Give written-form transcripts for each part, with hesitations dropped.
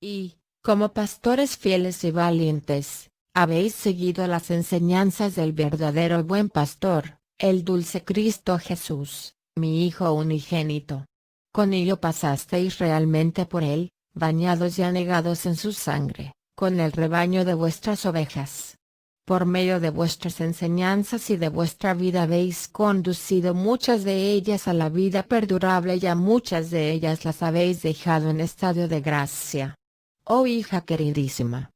Y, como pastores fieles y valientes, habéis seguido las enseñanzas del verdadero buen pastor, el dulce Cristo Jesús, mi Hijo unigénito. Con ello pasasteis realmente por él, bañados y anegados en su sangre, con el rebaño de vuestras ovejas. Por medio de vuestras enseñanzas y de vuestra vida habéis conducido muchas de ellas a la vida perdurable y a muchas de ellas las habéis dejado en estado de gracia. Oh hija queridísima.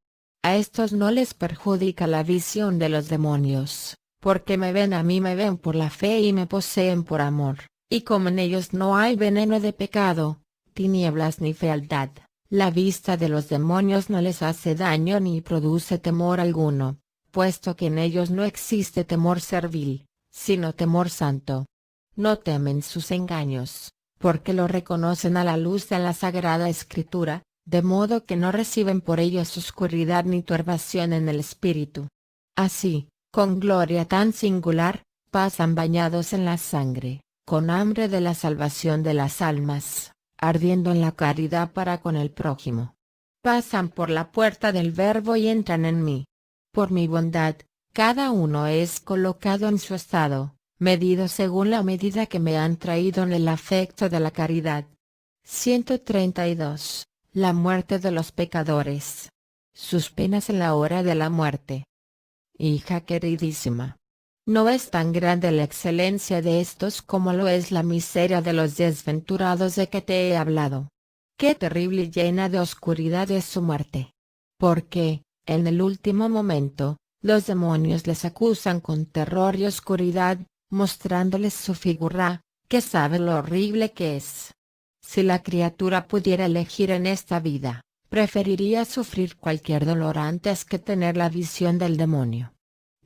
A estos no les perjudica la visión de los demonios, porque me ven a mí, me ven por la fe y me poseen por amor, y como en ellos no hay veneno de pecado, tinieblas ni fealdad, la vista de los demonios no les hace daño ni produce temor alguno, puesto que en ellos no existe temor servil, sino temor santo. No temen sus engaños, porque lo reconocen a la luz de la Sagrada Escritura, de modo que no reciben por ellos oscuridad ni turbación en el espíritu. Así, con gloria tan singular, pasan bañados en la sangre, con hambre de la salvación de las almas, ardiendo en la caridad para con el prójimo. Pasan por la puerta del Verbo y entran en mí. Por mi bondad, cada uno es colocado en su estado, medido según la medida que me han traído en el afecto de la caridad. 132. La muerte de los pecadores. Sus penas en la hora de la muerte. Hija queridísima. No es tan grande la excelencia de estos como lo es la miseria de los desventurados de que te he hablado. Qué terrible y llena de oscuridad es su muerte. Porque, en el último momento, los demonios les acusan con terror y oscuridad, mostrándoles su figura, que sabe lo horrible que es. Si la criatura pudiera elegir en esta vida, preferiría sufrir cualquier dolor antes que tener la visión del demonio.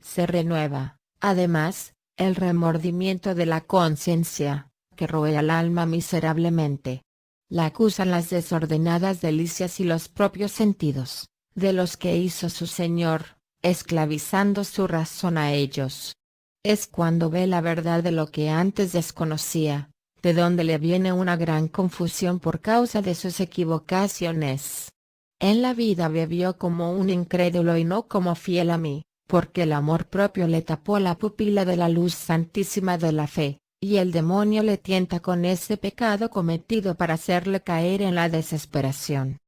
Se renueva, además, el remordimiento de la conciencia, que roe al alma miserablemente. La acusan las desordenadas delicias y los propios sentidos, de los que hizo su Señor, esclavizando su razón a ellos. Es cuando ve la verdad de lo que antes desconocía, de donde le viene una gran confusión por causa de sus equivocaciones. En la vida bebió como un incrédulo y no como fiel a mí, porque el amor propio le tapó la pupila de la luz santísima de la fe, y el demonio le tienta con ese pecado cometido para hacerle caer en la desesperación.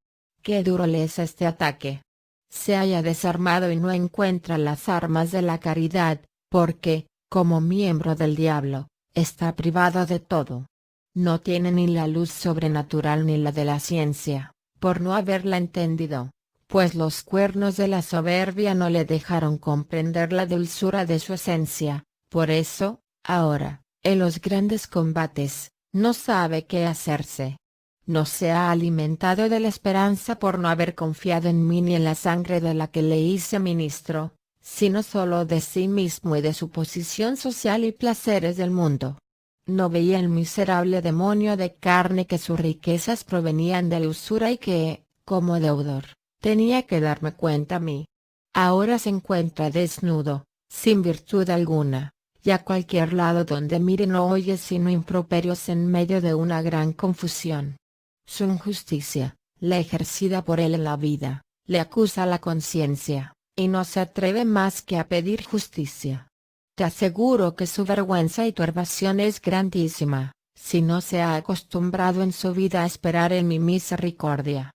Qué duro le es este ataque. Se halla desarmado y no encuentra las armas de la caridad, porque, como miembro del diablo, está privado de todo. No tiene ni la luz sobrenatural ni la de la ciencia, por no haberla entendido, pues los cuernos de la soberbia no le dejaron comprender la dulzura de su esencia. Por eso, ahora, en los grandes combates, no sabe qué hacerse. No se ha alimentado de la esperanza por no haber confiado en mí ni en la sangre de la que le hice ministro, sino solo de sí mismo y de su posición social y placeres del mundo. No veía el miserable demonio de carne que sus riquezas provenían de la usura y que, como deudor, tenía que darme cuenta a mí. Ahora se encuentra desnudo, sin virtud alguna, y a cualquier lado donde mire no oye sino improperios en medio de una gran confusión. Su injusticia, la ejercida por él en la vida, le acusa a la conciencia, y no se atreve más que a pedir justicia. Te aseguro que su vergüenza y turbación es grandísima, si no se ha acostumbrado en su vida a esperar en mi misericordia.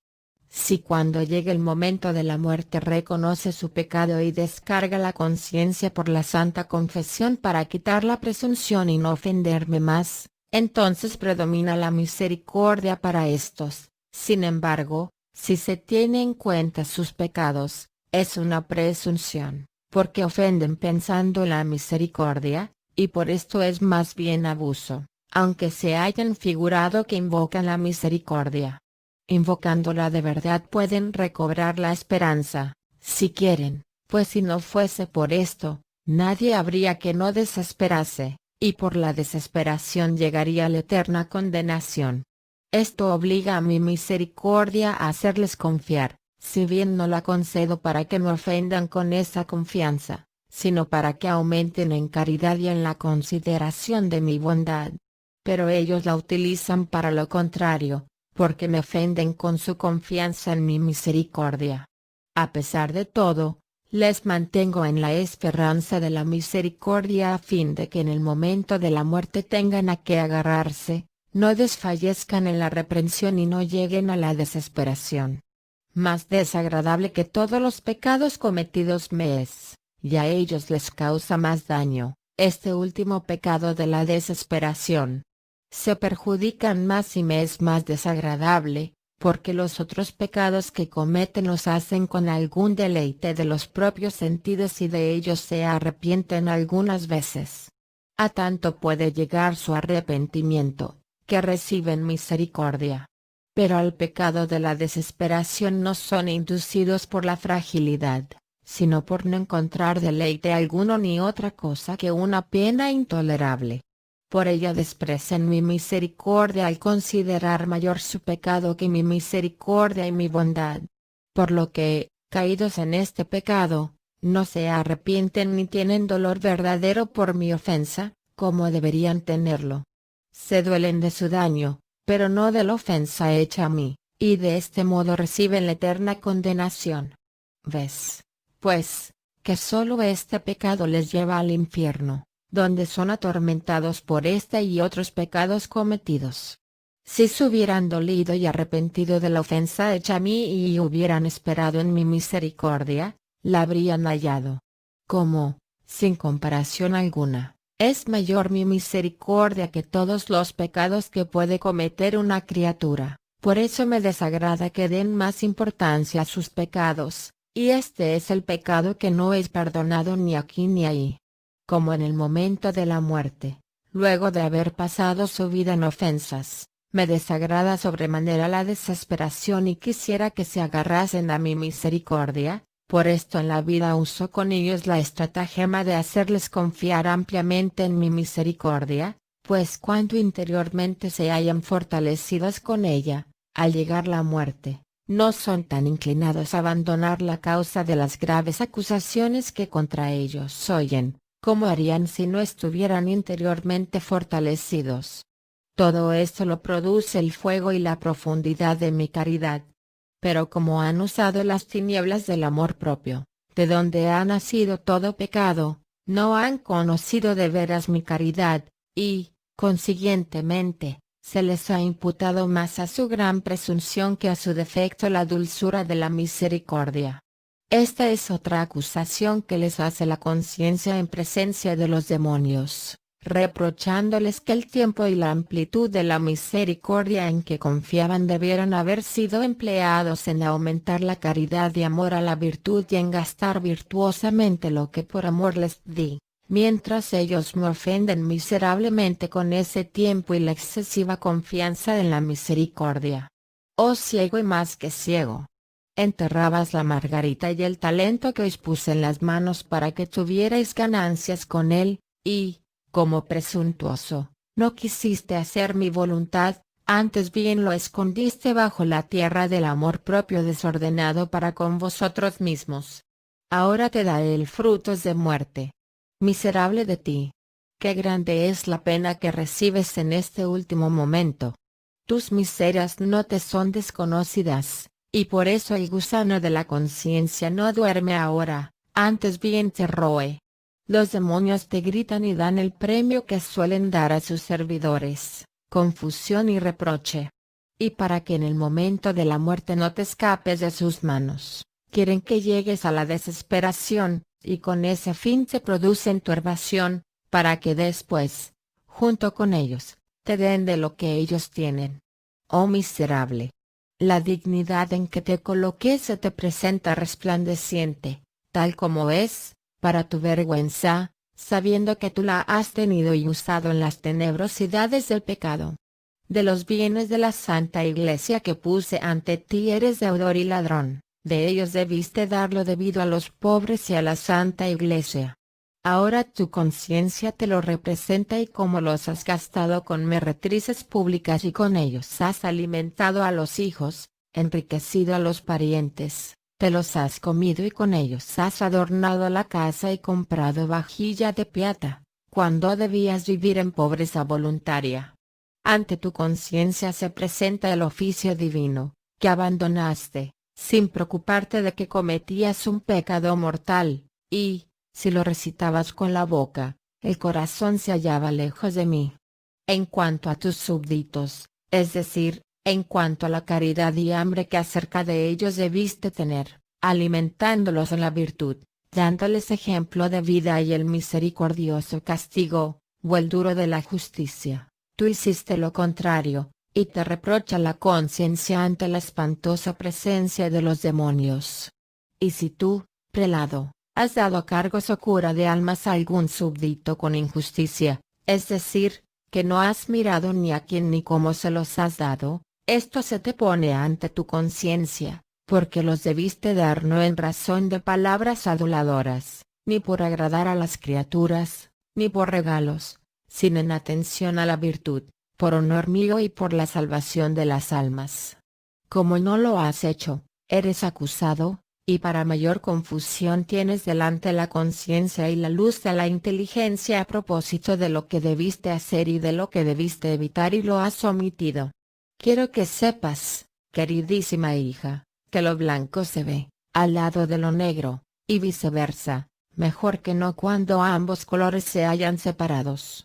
Si cuando llegue el momento de la muerte reconoce su pecado y descarga la conciencia por la santa confesión para quitar la presunción y no ofenderme más, entonces predomina la misericordia para estos. Sin embargo, si se tiene en cuenta sus pecados, es una presunción, porque ofenden pensando en la misericordia, y por esto es más bien abuso, aunque se hayan figurado que invocan la misericordia. Invocándola de verdad pueden recobrar la esperanza, si quieren, pues si no fuese por esto, nadie habría que no desesperase, y por la desesperación llegaría la eterna condenación. Esto obliga a mi misericordia a hacerles confiar, si bien no la concedo para que me ofendan con esa confianza, sino para que aumenten en caridad y en la consideración de mi bondad. Pero ellos la utilizan para lo contrario, porque me ofenden con su confianza en mi misericordia. A pesar de todo, les mantengo en la esperanza de la misericordia a fin de que en el momento de la muerte tengan a qué agarrarse, no desfallezcan en la reprensión y no lleguen a la desesperación. Más desagradable que todos los pecados cometidos me es, y a ellos les causa más daño, este último pecado de la desesperación. Se perjudican más y me es más desagradable, porque los otros pecados que cometen los hacen con algún deleite de los propios sentidos y de ellos se arrepienten algunas veces. A tanto puede llegar su arrepentimiento, que reciben misericordia. Pero al pecado de la desesperación no son inducidos por la fragilidad, sino por no encontrar deleite alguno ni otra cosa que una pena intolerable. Por ella desprecian mi misericordia al considerar mayor su pecado que mi misericordia y mi bondad. Por lo que, caídos en este pecado, no se arrepienten ni tienen dolor verdadero por mi ofensa, como deberían tenerlo. Se duelen de su daño, pero no de la ofensa hecha a mí, y de este modo reciben la eterna condenación. ¿Ves, pues, que solo este pecado les lleva al infierno, donde son atormentados por este y otros pecados cometidos? Si se hubieran dolido y arrepentido de la ofensa hecha a mí y hubieran esperado en mi misericordia, la habrían hallado. Como, sin comparación alguna, es mayor mi misericordia que todos los pecados que puede cometer una criatura, por eso me desagrada que den más importancia a sus pecados, y este es el pecado que no es perdonado ni aquí ni ahí. Como en el momento de la muerte, luego de haber pasado su vida en ofensas, me desagrada sobremanera la desesperación y quisiera que se agarrasen a mi misericordia. Por esto en la vida uso con ellos la estratagema de hacerles confiar ampliamente en mi misericordia, pues cuando interiormente se hayan fortalecidos con ella, al llegar la muerte, no son tan inclinados a abandonar la causa de las graves acusaciones que contra ellos oyen, como harían si no estuvieran interiormente fortalecidos. Todo esto lo produce el fuego y la profundidad de mi caridad. Pero como han usado las tinieblas del amor propio, de donde ha nacido todo pecado, no han conocido de veras mi caridad, y, consiguientemente, se les ha imputado más a su gran presunción que a su defecto la dulzura de la misericordia. Esta es otra acusación que les hace la conciencia en presencia de los demonios, reprochándoles que el tiempo y la amplitud de la misericordia en que confiaban debieran haber sido empleados en aumentar la caridad y amor a la virtud y en gastar virtuosamente lo que por amor les di, mientras ellos me ofenden miserablemente con ese tiempo y la excesiva confianza en la misericordia. Oh ciego y más que ciego. Enterrabas la margarita y el talento que os puse en las manos para que tuvierais ganancias con él, y, como presuntuoso, no quisiste hacer mi voluntad, antes bien lo escondiste bajo la tierra del amor propio desordenado para con vosotros mismos. Ahora te daré el frutos de muerte. Miserable de ti. Qué grande es la pena que recibes en este último momento. Tus miserias no te son desconocidas, y por eso el gusano de la conciencia no duerme ahora, antes bien te roe. Los demonios te gritan y dan el premio que suelen dar a sus servidores, confusión y reproche. Y para que en el momento de la muerte no te escapes de sus manos, quieren que llegues a la desesperación, y con ese fin te producen turbación, para que después, junto con ellos, te den de lo que ellos tienen. Oh miserable. La dignidad en que te coloqué se te presenta resplandeciente, tal como es, para tu vergüenza, sabiendo que tú la has tenido y usado en las tenebrosidades del pecado. De los bienes de la Santa Iglesia que puse ante ti eres deudor y ladrón, de ellos debiste dar lo debido a los pobres y a la Santa Iglesia. Ahora tu conciencia te lo representa y como los has gastado con meretrices públicas y con ellos has alimentado a los hijos, enriquecido a los parientes, te los has comido y con ellos has adornado la casa y comprado vajilla de plata, cuando debías vivir en pobreza voluntaria. ante tu conciencia se presenta el oficio divino, que abandonaste, sin preocuparte de que cometías un pecado mortal, y, si lo recitabas con la boca, el corazón se hallaba lejos de mí. En cuanto a tus súbditos, es decir, en cuanto a la caridad y hambre que acerca de ellos debiste tener, alimentándolos en la virtud, dándoles ejemplo de vida y el misericordioso castigo, o el duro de la justicia, tú hiciste lo contrario, y te reprocha la conciencia ante la espantosa presencia de los demonios. Y si tú, prelado, has dado a cargos o cura de almas a algún súbdito con injusticia, es decir, que no has mirado ni a quién ni cómo se los has dado, esto se te pone ante tu conciencia, porque los debiste dar no en razón de palabras aduladoras, ni por agradar a las criaturas, ni por regalos, sino en atención a la virtud, por honor mío y por la salvación de las almas. Como no lo has hecho, eres acusado, y para mayor confusión tienes delante la conciencia y la luz de la inteligencia a propósito de lo que debiste hacer y de lo que debiste evitar y lo has omitido. Quiero que sepas, queridísima hija, que lo blanco se ve, al lado de lo negro, y viceversa, mejor que no cuando ambos colores se hallan separados.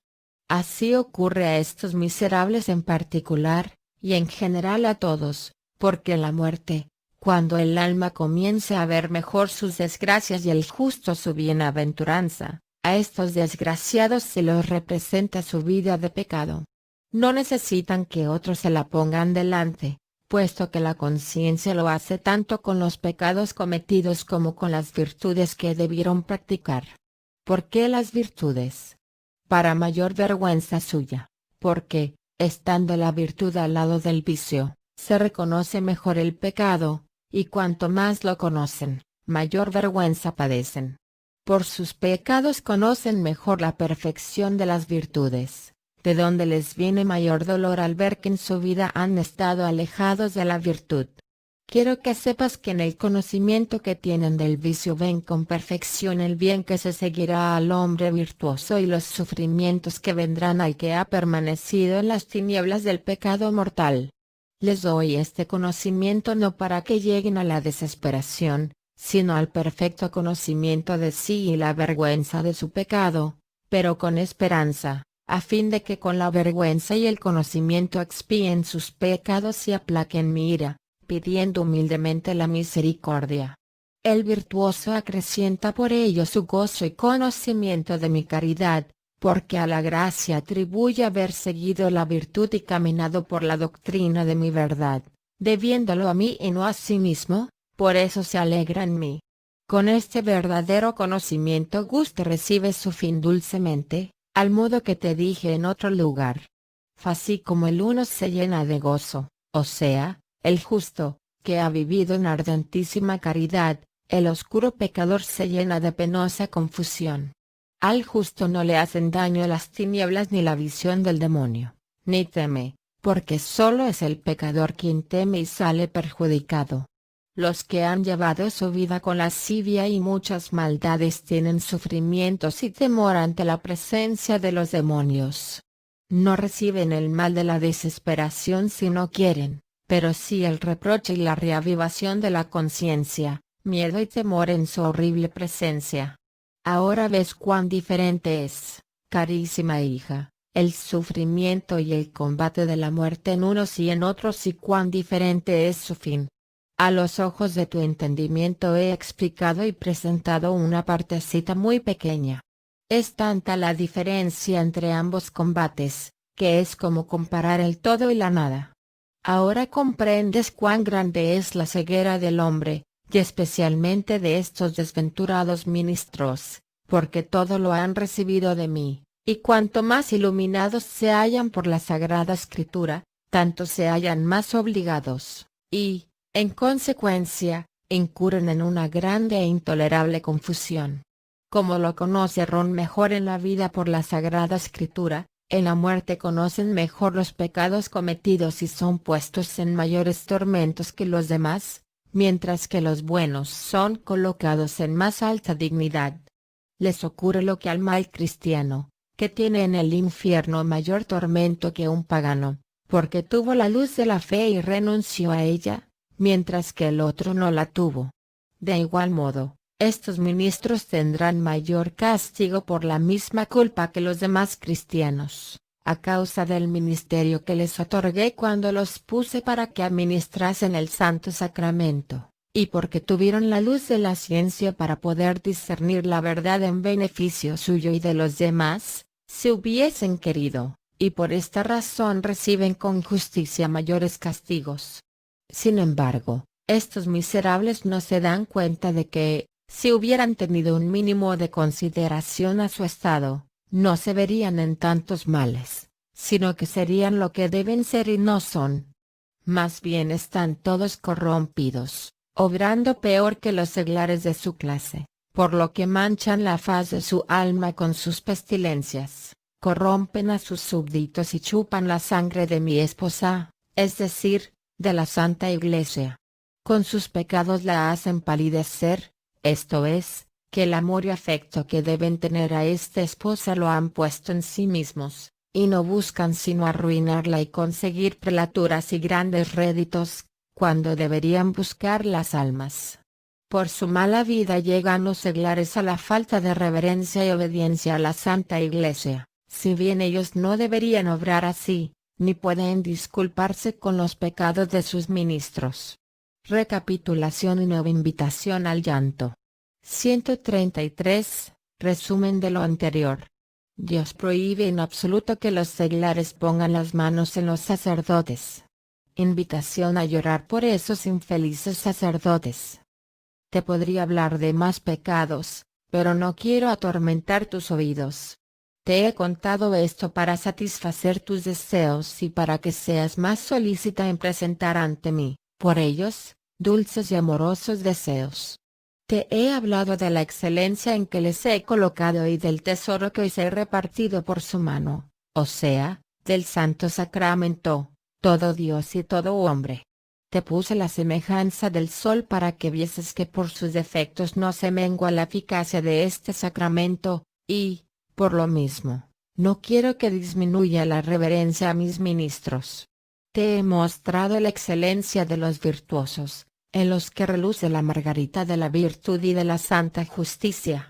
Así ocurre a estos miserables en particular, y en general a todos, porque la muerte, cuando el alma comience a ver mejor sus desgracias y el justo su bienaventuranza, a estos desgraciados se los representa su vida de pecado. No necesitan que otros se la pongan delante, puesto que la conciencia lo hace tanto con los pecados cometidos como con las virtudes que debieron practicar. ¿Por qué las virtudes? Para mayor vergüenza suya, porque, estando la virtud al lado del vicio, se reconoce mejor el pecado, y cuanto más lo conocen, mayor vergüenza padecen. Por sus pecados conocen mejor la perfección de las virtudes, de donde les viene mayor dolor al ver que en su vida han estado alejados de la virtud. Quiero que sepas que en el conocimiento que tienen del vicio ven con perfección el bien que se seguirá al hombre virtuoso y los sufrimientos que vendrán al que ha permanecido en las tinieblas del pecado mortal. Les doy este conocimiento no para que lleguen a la desesperación, sino al perfecto conocimiento de sí y la vergüenza de su pecado, pero con esperanza, a fin de que con la vergüenza y el conocimiento expíen sus pecados y aplaquen mi ira, pidiendo humildemente la misericordia. El virtuoso acrecienta por ello su gozo y conocimiento de mi caridad, porque a la gracia atribuye haber seguido la virtud y caminado por la doctrina de mi verdad, debiéndolo a mí y no a sí mismo, por eso se alegra en mí. Con este verdadero conocimiento gusto recibe su fin dulcemente, al modo que te dije en otro lugar. Así como el uno se llena de gozo, o sea, el justo, que ha vivido en ardentísima caridad, el oscuro pecador se llena de penosa confusión. Al justo no le hacen daño las tinieblas ni la visión del demonio, ni teme, porque solo es el pecador quien teme y sale perjudicado. Los que han llevado su vida con lascivia y muchas maldades tienen sufrimientos y temor ante la presencia de los demonios. No reciben el mal de la desesperación si no quieren, pero sí el reproche y la reavivación de la conciencia, miedo y temor en su horrible presencia. Ahora ves cuán diferente es, carísima hija, el sufrimiento y el combate de la muerte en unos y en otros y cuán diferente es su fin. A los ojos de tu entendimiento he explicado y presentado una partecita muy pequeña. Es tanta la diferencia entre ambos combates, que es como comparar el todo y la nada. Ahora comprendes cuán grande es la ceguera del hombre, y especialmente de estos desventurados ministros, porque todo lo han recibido de mí, y cuanto más iluminados se hallan por la Sagrada Escritura, tanto se hallan más obligados, y, en consecuencia, incurren en una grande e intolerable confusión. Como lo conocieron mejor en la vida por la Sagrada Escritura, en la muerte conocen mejor los pecados cometidos y son puestos en mayores tormentos que los demás, mientras que los buenos son colocados en más alta dignidad. Les ocurre lo que al mal cristiano, que tiene en el infierno mayor tormento que un pagano, porque tuvo la luz de la fe y renunció a ella, mientras que el otro no la tuvo. De igual modo, estos ministros tendrán mayor castigo por la misma culpa que los demás cristianos, a causa del ministerio que les otorgué cuando los puse para que administrasen el Santo Sacramento, y porque tuvieron la luz de la ciencia para poder discernir la verdad en beneficio suyo y de los demás, si hubiesen querido, y por esta razón reciben con justicia mayores castigos. Sin embargo, estos miserables no se dan cuenta de que, si hubieran tenido un mínimo de consideración a su estado, no se verían en tantos males, sino que serían lo que deben ser y no son. Más bien están todos corrompidos, obrando peor que los seglares de su clase, por lo que manchan la faz de su alma con sus pestilencias, corrompen a sus súbditos y chupan la sangre de mi esposa, es decir, de la Santa Iglesia. Con sus pecados la hacen palidecer, esto es, que el amor y afecto que deben tener a esta esposa lo han puesto en sí mismos, y no buscan sino arruinarla y conseguir prelaturas y grandes réditos, cuando deberían buscar las almas. Por su mala vida llegan los seglares a la falta de reverencia y obediencia a la Santa Iglesia, si bien ellos no deberían obrar así, ni pueden disculparse con los pecados de sus ministros. Recapitulación y nueva invitación al llanto. 133, resumen de lo anterior. Dios prohíbe en absoluto que los seglares pongan las manos en los sacerdotes. Invitación a llorar por esos infelices sacerdotes. Te podría hablar de más pecados, pero no quiero atormentar tus oídos. Te he contado esto para satisfacer tus deseos y para que seas más solícita en presentar ante mí, por ellos, dulces y amorosos deseos. Te he hablado de la excelencia en que les he colocado y del tesoro que os he repartido por su mano, o sea, del Santo Sacramento, todo Dios y todo hombre. Te puse la semejanza del sol para que vieses que por sus defectos no se mengua la eficacia de este sacramento, y, por lo mismo, no quiero que disminuya la reverencia a mis ministros. Te he mostrado la excelencia de los virtuosos, en los que reluce la margarita de la virtud y de la santa justicia.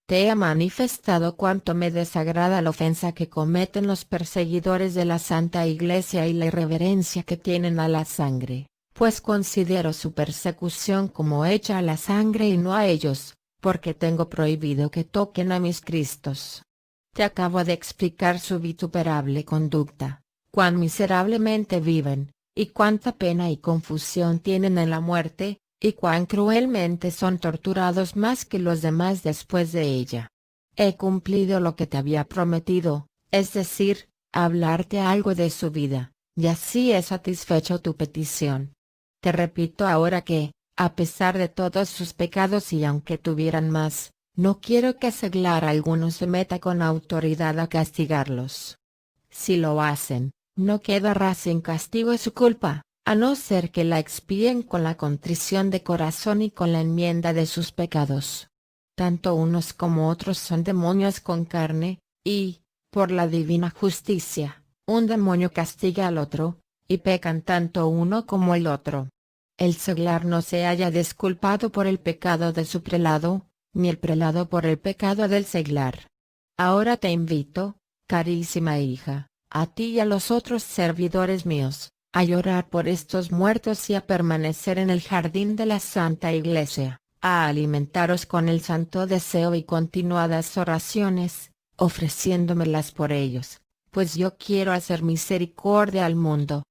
Te he manifestado cuánto me desagrada la ofensa que cometen los perseguidores de la Santa Iglesia y la irreverencia que tienen a la sangre, pues considero su persecución como hecha a la sangre y no a ellos, porque tengo prohibido que toquen a mis Cristos. Te acabo de explicar su vituperable conducta, cuán miserablemente viven, y cuánta pena y confusión tienen en la muerte, y cuán cruelmente son torturados más que los demás después de ella. He cumplido lo que te había prometido, es decir, hablarte algo de su vida, y así he satisfecho tu petición. Te repito ahora que, a pesar de todos sus pecados y aunque tuvieran más, no quiero que seglar alguno se meta con autoridad a castigarlos. Si lo hacen, no quedará sin castigo su culpa, a no ser que la expíen con la contrición de corazón y con la enmienda de sus pecados. Tanto unos como otros son demonios con carne, y, por la divina justicia, un demonio castiga al otro, y pecan tanto uno como el otro. El seglar no se haya disculpado por el pecado de su prelado, ni el prelado por el pecado del seglar. Ahora te invito, carísima hija, a ti y a los otros servidores míos, a llorar por estos muertos y a permanecer en el jardín de la Santa Iglesia, a alimentaros con el santo deseo y continuadas oraciones, ofreciéndomelas por ellos, pues yo quiero hacer misericordia al mundo.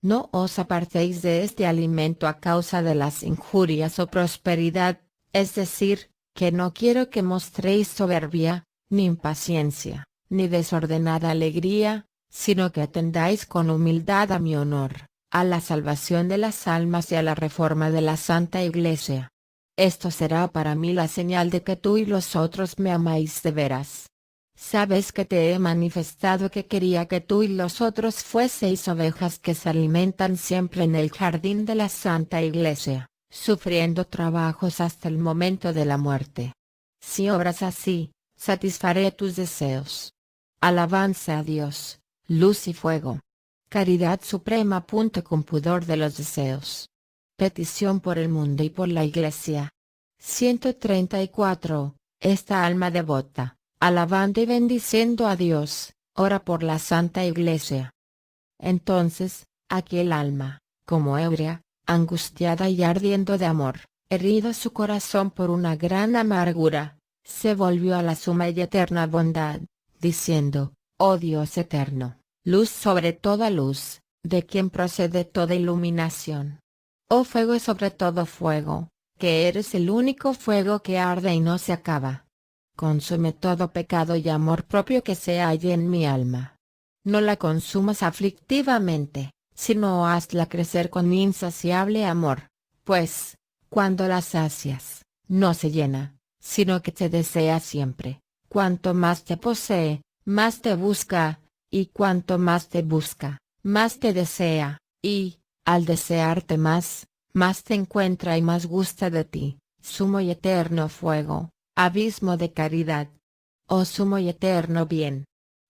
No os apartéis de este alimento a causa de las injurias o prosperidad, es decir, que no quiero que mostréis soberbia, ni impaciencia, ni desordenada alegría, sino que atendáis con humildad a mi honor, a la salvación de las almas y a la reforma de la Santa Iglesia. Esto será para mí la señal de que tú y los otros me amáis de veras. Sabes que te he manifestado que quería que tú y los otros fueseis ovejas que se alimentan siempre en el jardín de la Santa Iglesia, sufriendo trabajos hasta el momento de la muerte. Si obras así, satisfaré tus deseos. Alabanza a Dios, luz y fuego. Caridad suprema. Con pudor de los deseos. Petición por el mundo y por la Iglesia. 134. Esta alma devota, alabando y bendiciendo a Dios, ora por la Santa Iglesia. Entonces, aquel alma, como ebria, angustiada y ardiendo de amor, herido su corazón por una gran amargura, se volvió a la suma y eterna bondad, diciendo: Oh Dios eterno, luz sobre toda luz, de quien procede toda iluminación. Oh fuego sobre todo fuego, que eres el único fuego que arde y no se acaba. Consume todo pecado y amor propio que se halle en mi alma. No la consumas aflictivamente, sino hazla crecer con insaciable amor, pues, cuando la sacias, no se llena, sino que te desea siempre. Cuanto más te posee, más te busca, y cuanto más te busca, más te desea, y, al desearte más, más te encuentra y más gusta de ti. Sumo y eterno fuego, abismo de caridad. Oh sumo y eterno bien.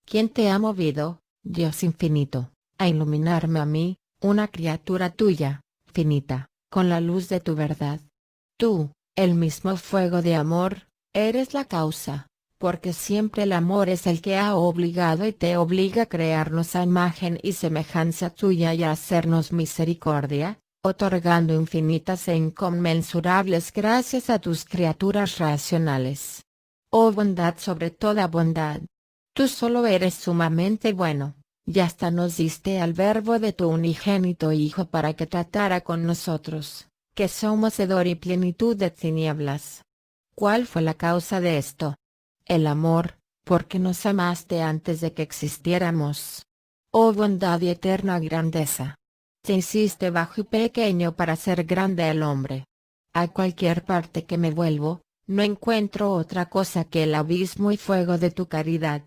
¿Quién te ha movido, Dios infinito, a iluminarme a mí, una criatura tuya, finita, con la luz de tu verdad? Tú, el mismo fuego de amor, eres la causa, porque siempre el amor es el que ha obligado y te obliga a crearnos a imagen y semejanza tuya y a hacernos misericordia, otorgando infinitas e inconmensurables gracias a tus criaturas racionales. Oh bondad sobre toda bondad. Tú solo eres sumamente bueno, y hasta nos diste al Verbo de tu unigénito Hijo para que tratara con nosotros, que somos hedor y plenitud de tinieblas. ¿Cuál fue la causa de esto? El amor, porque nos amaste antes de que existiéramos. Oh bondad y eterna grandeza. Te hiciste bajo y pequeño para hacer grande el hombre. A cualquier parte que me vuelvo, no encuentro otra cosa que el abismo y fuego de tu caridad.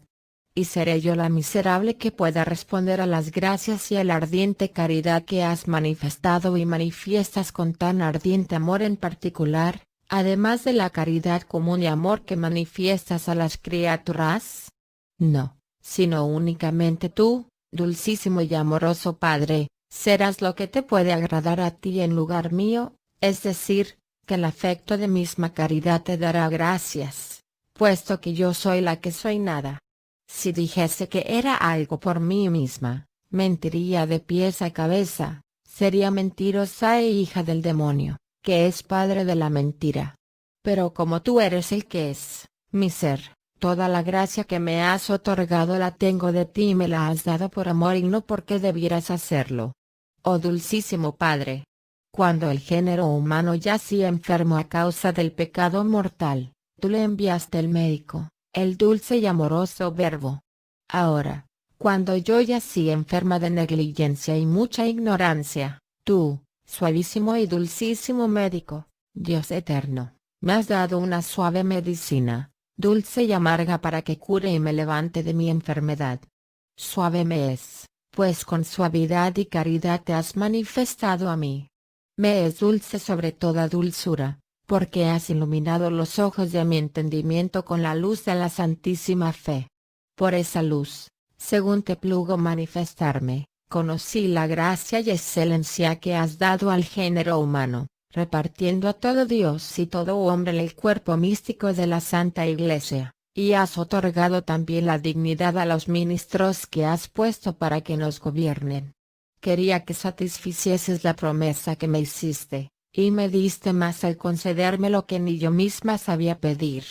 Y seré yo la miserable que pueda responder a las gracias y a la ardiente caridad que has manifestado y manifiestas con tan ardiente amor en particular, además de la caridad común y amor que manifiestas a las criaturas? No, sino únicamente tú, dulcísimo y amoroso Padre, serás lo que te puede agradar a ti en lugar mío, es decir, que el afecto de misma caridad te dará gracias, puesto que yo soy la que soy nada. Si dijese que era algo por mí misma, mentiría de pies a cabeza, sería mentirosa e hija del demonio, que es padre de la mentira. Pero como tú eres el que es, mi ser, toda la gracia que me has otorgado la tengo de ti y me la has dado por amor y no porque debieras hacerlo. Oh dulcísimo Padre. Cuando el género humano yacía enfermo a causa del pecado mortal, tú le enviaste el médico, el dulce y amoroso Verbo. Ahora, cuando yo yací enferma de negligencia y mucha ignorancia, tú, suavísimo y dulcísimo médico, Dios eterno, me has dado una suave medicina, dulce y amarga para que cure y me levante de mi enfermedad. Suave me es, pues con suavidad y caridad te has manifestado a mí. Me es dulce sobre toda dulzura, porque has iluminado los ojos de mi entendimiento con la luz de la santísima fe. Por esa luz, según te plugo manifestarme, conocí la gracia y excelencia que has dado al género humano, repartiendo a todo Dios y todo hombre el cuerpo místico de la Santa Iglesia, y has otorgado también la dignidad a los ministros que has puesto para que nos gobiernen. Quería que satisficieses la promesa que me hiciste, y me diste más al concederme lo que ni yo misma sabía pedir.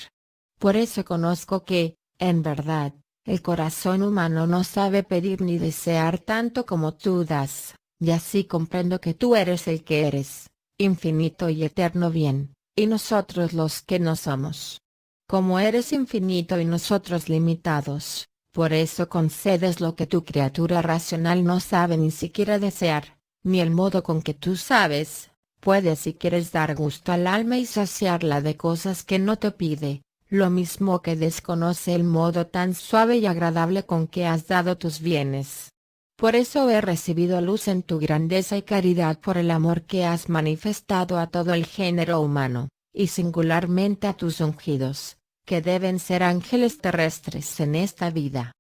Por eso conozco que, en verdad, el corazón humano no sabe pedir ni desear tanto como tú das, y así comprendo que tú eres el que eres, infinito y eterno bien, y nosotros los que no somos. Como eres infinito y nosotros limitados, por eso concedes lo que tu criatura racional no sabe ni siquiera desear, ni el modo con que tú sabes, puedes si quieres dar gusto al alma y saciarla de cosas que no te pide, lo mismo que desconoce el modo tan suave y agradable con que has dado tus bienes. Por eso he recibido luz en tu grandeza y caridad por el amor que has manifestado a todo el género humano, y singularmente a tus ungidos, que deben ser ángeles terrestres en esta vida.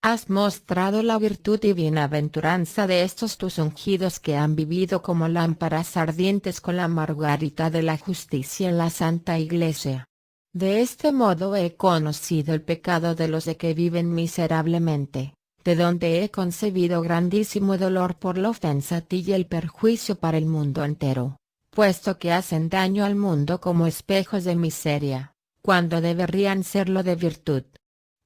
Has mostrado la virtud y bienaventuranza de estos tus ungidos que han vivido como lámparas ardientes con la margarita de la justicia en la Santa Iglesia. De este modo he conocido el pecado de los de que viven miserablemente, de donde he concebido grandísimo dolor por la ofensa a ti y el perjuicio para el mundo entero, puesto que hacen daño al mundo como espejos de miseria, cuando deberían serlo de virtud.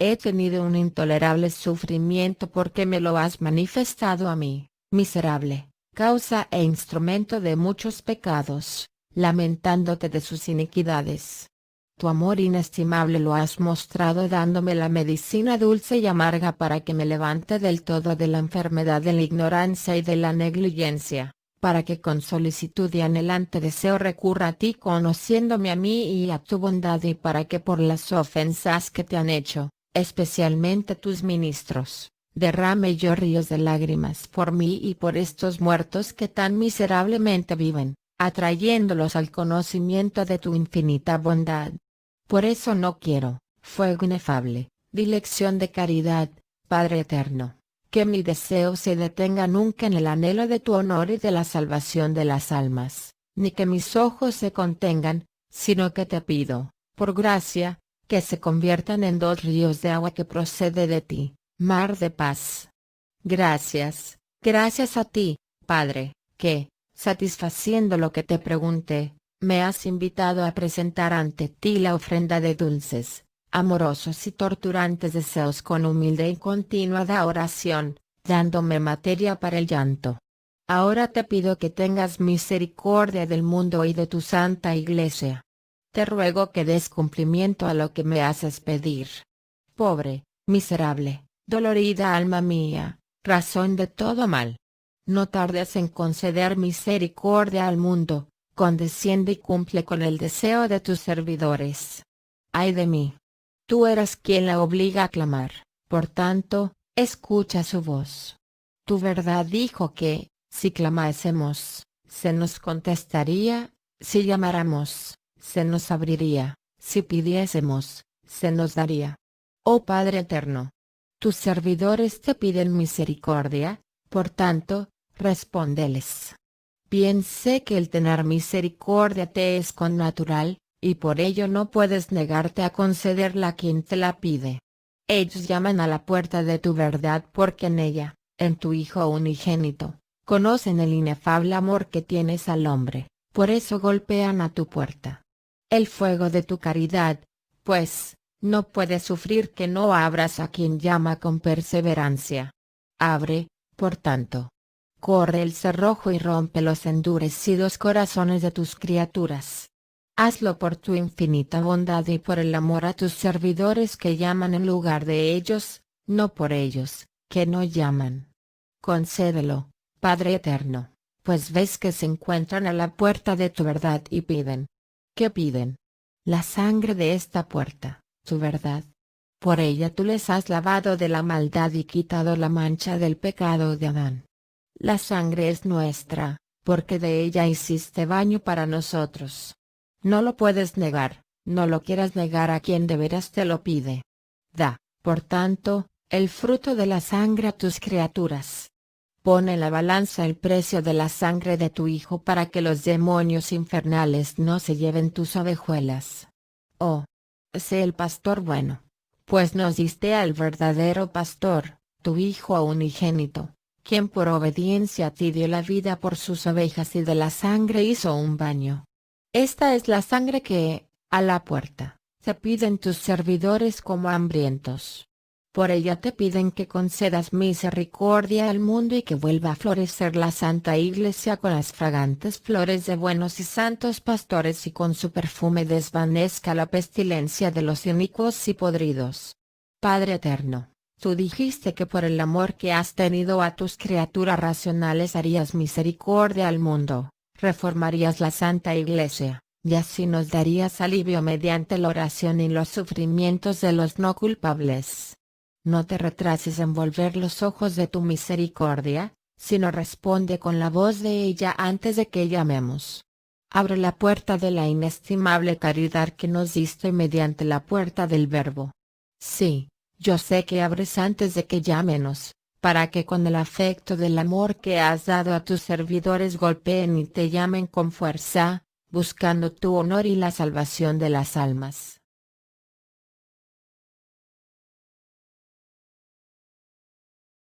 He tenido un intolerable sufrimiento porque me lo has manifestado a mí, miserable, causa e instrumento de muchos pecados, lamentándote de sus iniquidades. Tu amor inestimable lo has mostrado dándome la medicina dulce y amarga para que me levante del todo de la enfermedad de la ignorancia y de la negligencia, para que con solicitud y anhelante deseo recurra a ti conociéndome a mí y a tu bondad y para que por las ofensas que te han hecho, especialmente tus ministros, derrame yo ríos de lágrimas por mí y por estos muertos que tan miserablemente viven, atrayéndolos al conocimiento de tu infinita bondad. Por eso no quiero, fuego inefable, dilección de caridad, Padre eterno, que mi deseo se detenga nunca en el anhelo de tu honor y de la salvación de las almas, ni que mis ojos se contengan, sino que te pido, por gracia, que se conviertan en dos ríos de agua que procede de ti, mar de paz. Gracias, gracias a ti, Padre, que, satisfaciendo lo que te pregunté, me has invitado a presentar ante ti la ofrenda de dulces, amorosos y torturantes deseos con humilde y continuada oración, dándome materia para el llanto. Ahora te pido que tengas misericordia del mundo y de tu Santa Iglesia. Te ruego que des cumplimiento a lo que me haces pedir. Pobre, miserable, dolorida alma mía, razón de todo mal. No tardes en conceder misericordia al mundo, condesciende y cumple con el deseo de tus servidores. Ay de mí. Tú eres quien la obliga a clamar, por tanto, escucha su voz. Tu verdad dijo que, si clamásemos, se nos contestaría, si llamáramos, se nos abriría, si pidiésemos, se nos daría. Oh Padre eterno, tus servidores te piden misericordia, por tanto, respóndeles. Bien sé que el tener misericordia te es connatural, y por ello no puedes negarte a concederla a quien te la pide. Ellos llaman a la puerta de tu verdad porque en ella, en tu Hijo unigénito, conocen el inefable amor que tienes al hombre, por eso golpean a tu puerta. El fuego de tu caridad, pues, no puede sufrir que no abras a quien llama con perseverancia. Abre, por tanto. Corre el cerrojo y rompe los endurecidos corazones de tus criaturas. Hazlo por tu infinita bondad y por el amor a tus servidores que llaman en lugar de ellos, no por ellos, que no llaman. Concédelo, Padre eterno, pues ves que se encuentran a la puerta de tu verdad y piden. ¿Qué piden? La sangre de esta puerta, tu verdad. Por ella tú les has lavado de la maldad y quitado la mancha del pecado de Adán. La sangre es nuestra, porque de ella hiciste baño para nosotros. No lo puedes negar, no lo quieras negar a quien de veras te lo pide. Da, por tanto, el fruto de la sangre a tus criaturas. Pon en la balanza el precio de la sangre de tu Hijo para que los demonios infernales no se lleven tus ovejuelas. Oh, sé el pastor bueno, pues nos diste al verdadero pastor, tu Hijo unigénito, quien por obediencia a ti dio la vida por sus ovejas y de la sangre hizo un baño. Esta es la sangre que, a la puerta, te piden tus servidores como hambrientos. Por ella te piden que concedas misericordia al mundo y que vuelva a florecer la Santa Iglesia con las fragantes flores de buenos y santos pastores y con su perfume desvanezca la pestilencia de los inicuos y podridos. Padre eterno, tú dijiste que por el amor que has tenido a tus criaturas racionales harías misericordia al mundo, reformarías la Santa Iglesia, y así nos darías alivio mediante la oración y los sufrimientos de los no culpables. No te retrases en volver los ojos de tu misericordia, sino responde con la voz de ella antes de que llamemos. Abre la puerta de la inestimable caridad que nos diste mediante la puerta del Verbo. Sí, Yo sé que abres antes de que llámenos, para que con el afecto del amor que has dado a tus servidores golpeen y te llamen con fuerza, buscando tu honor y la salvación de las almas.